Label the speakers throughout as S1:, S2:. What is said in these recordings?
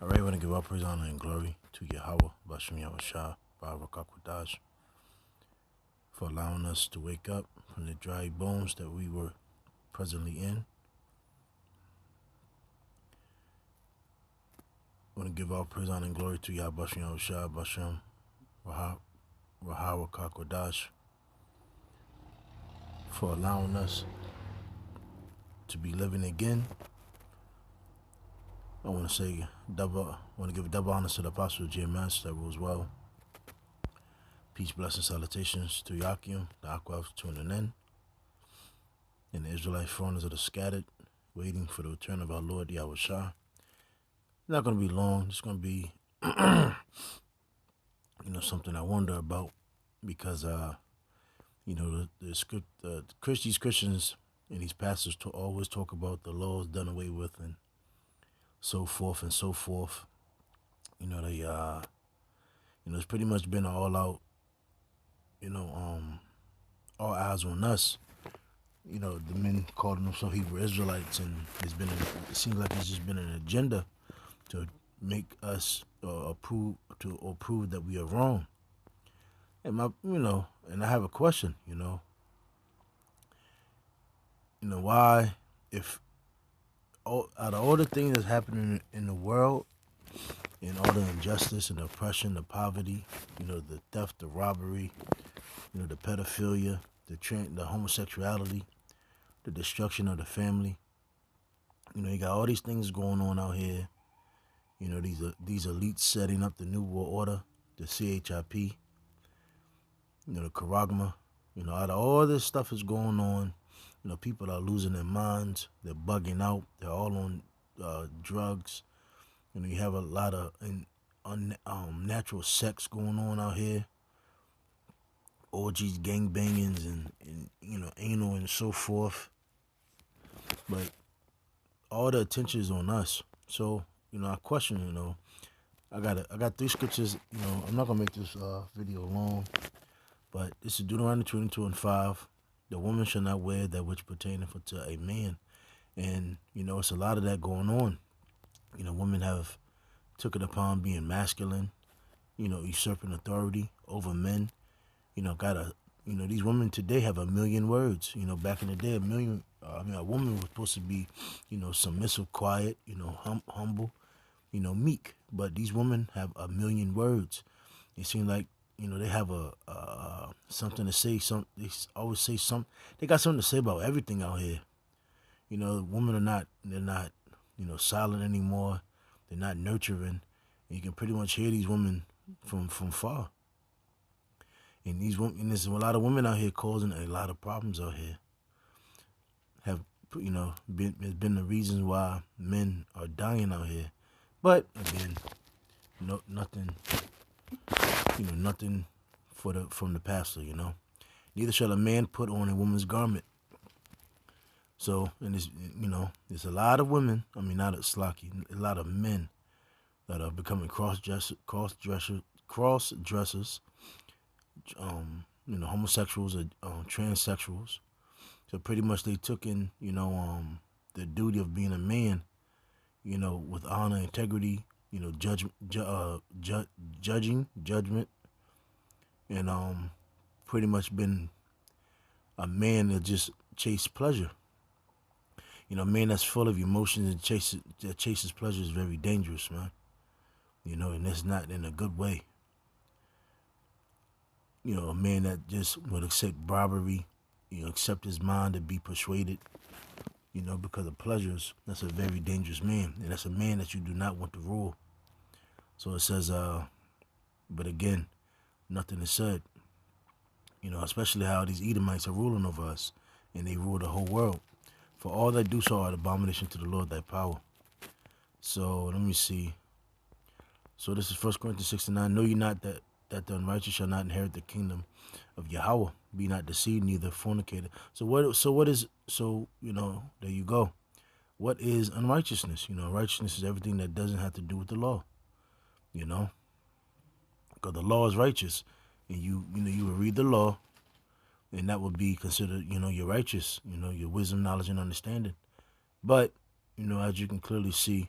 S1: All right, I want to give all praise, honor, and glory to Yahweh, Bashem Yahushua, Barakakadash, for allowing us to wake up from the dry bones that we were presently in. I want to give all praise, honor, and glory to Yahweh, Bashem Yahushua, Bashem Rahawakakadash, for allowing us to be living again. I want to give double honor to the Apostle JMS that rules well. Peace, blessings, salutations to Yakim, the Aquaf tuning in, and the Israelite foreigners that are scattered, waiting for the return of our Lord Yahushua. It's not going to be long. It's going to be, something I wonder about, because, these Christians and these pastors always talk about the laws done away with and so forth and so forth. It's pretty much been all out, all eyes on us. The men calling themselves Hebrew Israelites, and it seems like it's just been an agenda to make us prove that we are wrong. And and I have a question. Why, if out of all the things that's happening in the world, and all the injustice and the oppression, the poverty, the theft, the robbery, the pedophilia, the homosexuality, the destruction of the family. You got all these things going on out here. These elites setting up the New World Order, the CHIP, the Karagma. Out of all this stuff is going on, people are losing their minds. They're bugging out. They're all on drugs. You have a lot of unnatural sex going on out here. Orgies, gangbangings, and anal and so forth. But all the attention is on us. So, I question, I got 3 scriptures, I'm not going to make this video long, but this is Deuteronomy 22:5. The woman shall not wear that which pertaineth unto a man. And, it's a lot of that going on. Women have took it upon being masculine, usurping authority over men. These women today have a million words. Back in the day, a woman was supposed to be, submissive, quiet, humble, meek. But these women have a million words. It seems like, they have something to say. They always say something. They got something to say about everything out here. Women they're not, silent anymore. They're not nurturing. And you can pretty much hear these women from far. And there's a lot of women out here causing a lot of problems out here. Has been the reasons why men are dying out here. But again, nothing from the pastor. Neither shall a man put on a woman's garment. So, and there's a lot of women. A lot of men that are becoming cross-dressers, homosexuals or transsexuals. So pretty much they took in, the duty of being a man, with honor, integrity, judgment, and pretty much been a man that just chase pleasure. A man that's full of emotions and chases pleasure is very dangerous, man. And that's not in a good way. A man that just would accept robbery, accept his mind to be persuaded, because of pleasures. That's a very dangerous man. And that's a man that you do not want to rule. So it says, but again, nothing is said. Especially how these Edomites are ruling over us. And they rule the whole world. For all that do so are an abomination to the Lord thy power. So let me see. So this is 1 Corinthians 6:9. Know ye not that the unrighteous shall not inherit the kingdom of Yahweh? Be not deceived, neither fornicated. There you go. What is unrighteousness? Righteousness is everything that doesn't have to do with the law. Because the law is righteous. And you will read the law, and that would be considered, you're righteous, your wisdom, knowledge, and understanding. But, as you can clearly see,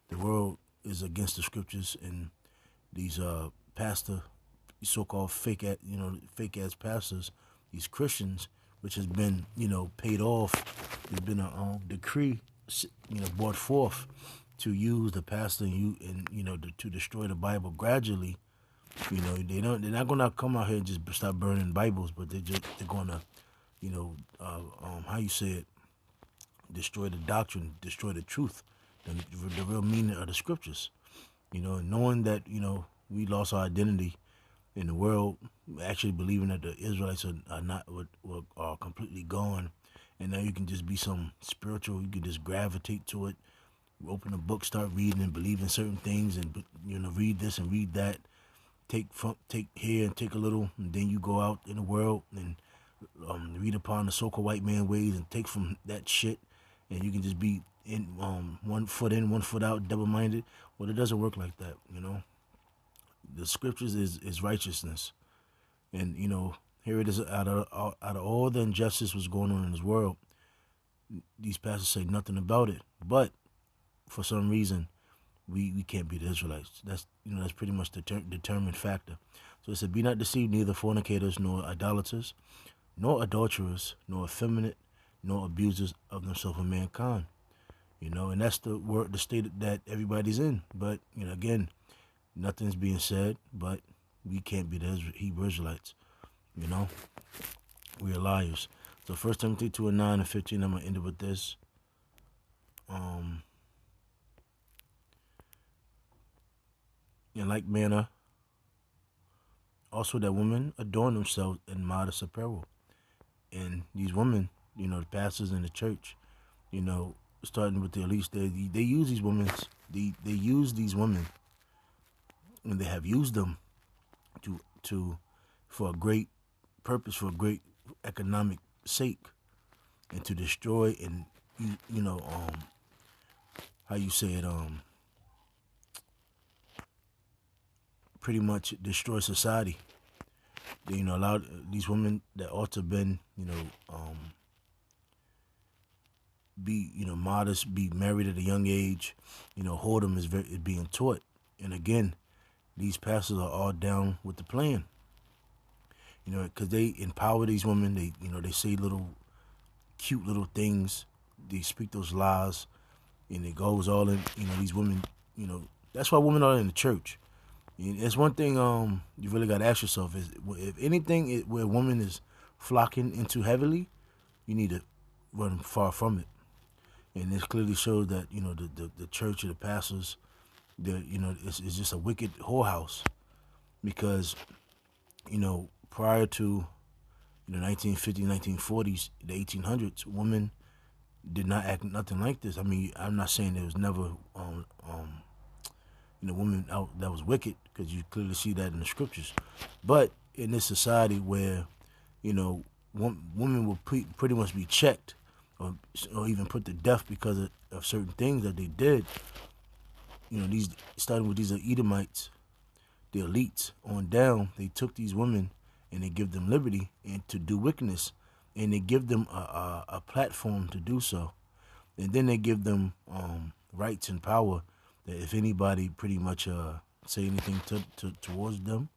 S1: the world is against the scriptures, and these pastor, so-called fake ass pastors, these Christians, which has been paid off. There's been a decree brought forth to use the pastor to destroy the Bible gradually. They're not gonna come out here and just start burning Bibles, but they're gonna how you say it, destroy the doctrine, destroy the truth, the real meaning of the scriptures. Knowing that we lost our identity in the world, actually believing that the Israelites are completely gone, and now you can just be some spiritual. You can just gravitate to it, open a book, start reading, and believe in certain things, and read this and read that. Take here and take a little, and then you go out in the world and read upon the so-called white man ways and take from that shit, and you can just be in 1 foot in, 1 foot out, double-minded. Well, it doesn't work like that. The scriptures is righteousness, and here it is. Out of all the injustice was going on in this world, these pastors say nothing about it. But for some reason, we can't be the Israelites. That's pretty much the determined factor. So it said, "Be not deceived, neither fornicators, nor idolaters, nor adulterers, nor effeminate, nor abusers of themselves of mankind." And that's the state that everybody's in. But again, nothing's being said. But we can't be the Hebrew Israelites. We are liars. So 1 Timothy 2:9-15. I'm gonna end it with this. In like manner, also that women adorn themselves in modest apparel. And these women, the pastors in the church, starting with the elites, they use these women. They use these women, and they have used them for a great purpose, for a great economic sake, and to destroy and how you say it, pretty much destroy society. They allowed these women that ought to have been be modest, be married at a young age, whoredom is being taught. And again, these pastors are all down with the plan. Because they empower these women. They say little cute little things. They speak those lies, and it goes all in. These women. That's why women are in the church. It's one thing you really got to ask yourself is, if anything where a woman is flocking into heavily, you need to run far from it. And this clearly shows that the church or the pastors, it's just a wicked whorehouse, because prior to 1950s, 1940s, the 1800s, women did not act nothing like this. I mean, I'm not saying there was never women out that was wicked, because you clearly see that in the scriptures. But in this society where women will pretty much be checked, or even put to death because of certain things that they did. These, starting with these Edomites, the elites on down, they took these women and they give them liberty and to do wickedness, and they give them a platform to do so, and then they give them rights and power that if anybody pretty much say anything towards them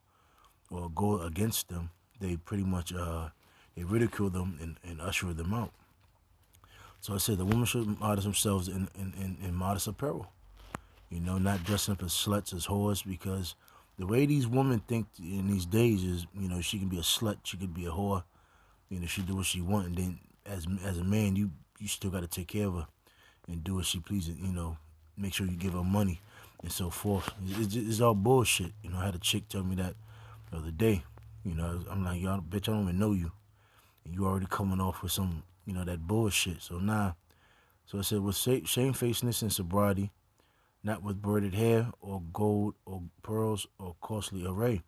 S1: or go against them, they pretty much they ridicule them and usher them out. So it said the women should modest themselves in modest apparel. Not dressing up as sluts, as whores, because the way these women think in these days is, she can be a slut, she could be a whore, she do what she want, and then as a man, you still got to take care of her and do what she pleases, make sure you give her money and so forth. It's all bullshit. I had a chick tell me that the other day. I'm like, y'all, bitch, I don't even know you, and you already coming off with some, that bullshit. So so I said, with shamefacedness and sobriety, not with braided hair or gold or pearls or costly array.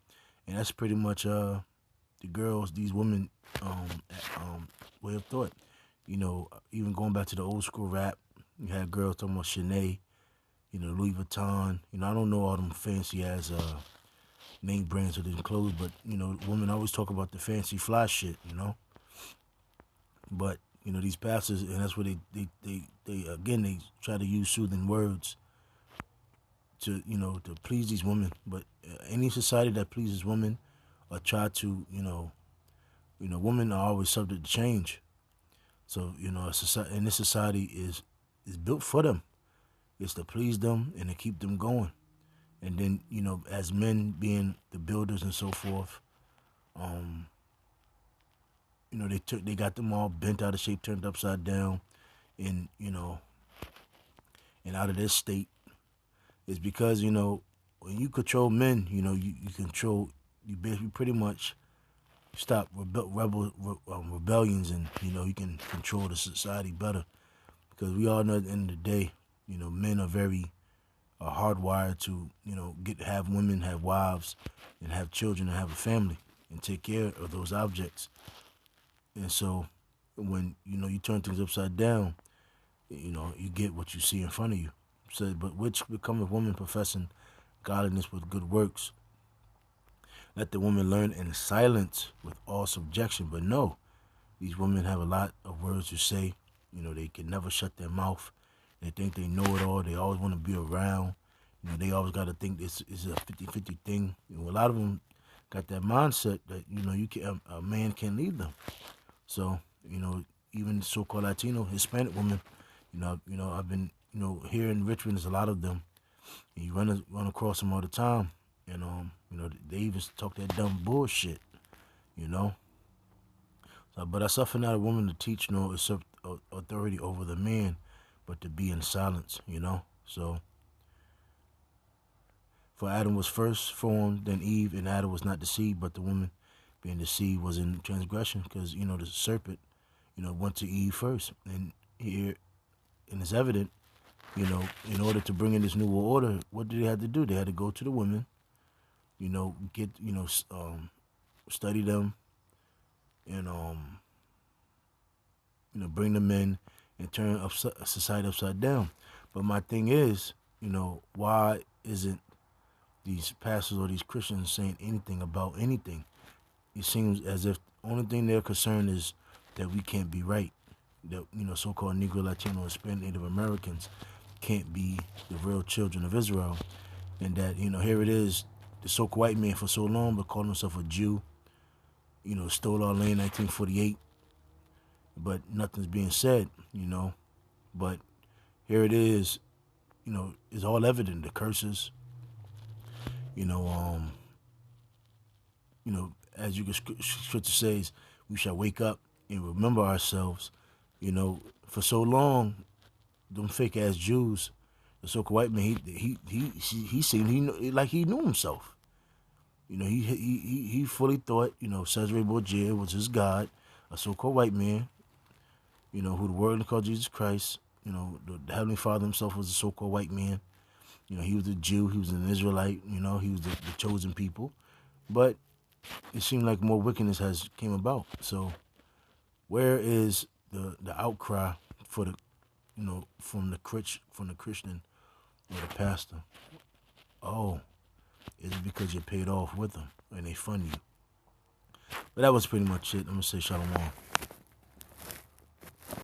S1: And that's pretty much the girls, these women, way of thought. Even going back to the old school rap, you had girls talking about Chanel, Louis Vuitton. I don't know all them fancy ass name brands of them clothes, but women always talk about the fancy fly shit. But these pastors, and that's what they again, they try to use soothing words to please these women. But any society that pleases women or try to, women are always subject to change. So, a society, and this society is built for them. It's to please them and to keep them going. And then, as men being the builders and so forth, they got them all bent out of shape, turned upside down, and and out of their state. It's because when you control men, you basically pretty much stop rebellions, and you can control the society better, because we all know at the end of the day, men are very hardwired to have women, have wives, and have children, and have a family, and take care of those objects. And so when you turn things upside down, you get what you see in front of you. So, but which become a woman professing godliness with good works. Let the woman learn in silence with all subjection. But no, these women have a lot of words to say. They can never shut their mouth. They think they know it all. They always want to be around. They always got to think this is a 50-50 thing. A lot of them got that mindset that, a man can't leave them. So, even so-called Latino, Hispanic women, I've been, here in Richmond, there's a lot of them. And you run across them all the time. And, they even talk that dumb bullshit, So, but I suffer not a woman to teach nor usurp authority over the man, but to be in silence, So, for Adam was first formed, then Eve, and Adam was not deceived, but the woman being deceived was in transgression, because, the serpent, went to Eve first. And here, and it's evident, in order to bring in this new order, what did they have to do? They had to go to the women, get, study them, and, bring them in and turn society upside down. But my thing is, why isn't these pastors or these Christians saying anything about anything? It seems as if the only thing they're concerned is that we can't be right. That, so-called Negro, Latino, Hispanic, Native Americans can't be the real children of Israel. And that, here it is, the so-called white man for so long, but calling himself a Jew, stole our land in 1948, but nothing's being said, But here it is, it's all evident, the curses, as you can scripture says, we shall wake up and remember ourselves. For so long, them fake ass Jews, the so-called white man, he seemed like he knew himself. He fully thought, Cesare Borgia was his God, a so-called white man, who the word called Jesus Christ. The Heavenly Father himself was a so-called white man. He was a Jew, he was an Israelite, he was the chosen people. But it seemed like more wickedness has came about. So where is the outcry for the, from the Christian or the pastor? Oh, it's because you're paid off with them and they fund you. But that was pretty much it. I'm going to say shalom.